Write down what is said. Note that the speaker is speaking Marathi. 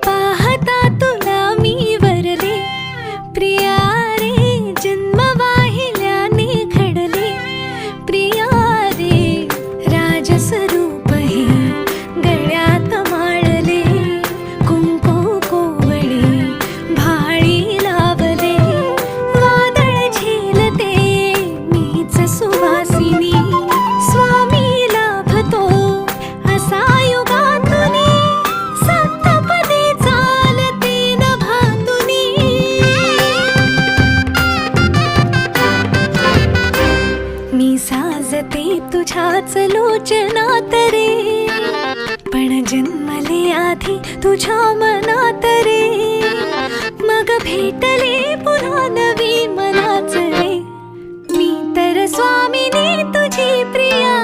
पाहता तुला मी वरले प्रिया रे, जन्म वाहिल्याने घडले प्रिया रे, राजस्वरूप हे गळ्यात माळले, कुंकू कोवळे भाळी लावले, वादळ झेलते मीच सुवासिनी, स्वामी लाभतो असा युगातुनी, सप्तपदी चालते नभातुनी। मी साजते तुझ्याच लोचनात रे, पण जन्मले आधी तुझ्या मनात रे, मग भेटले पुन्हा नवी मनाच रे, मी तर स्वामिनी तुझी प्रिया।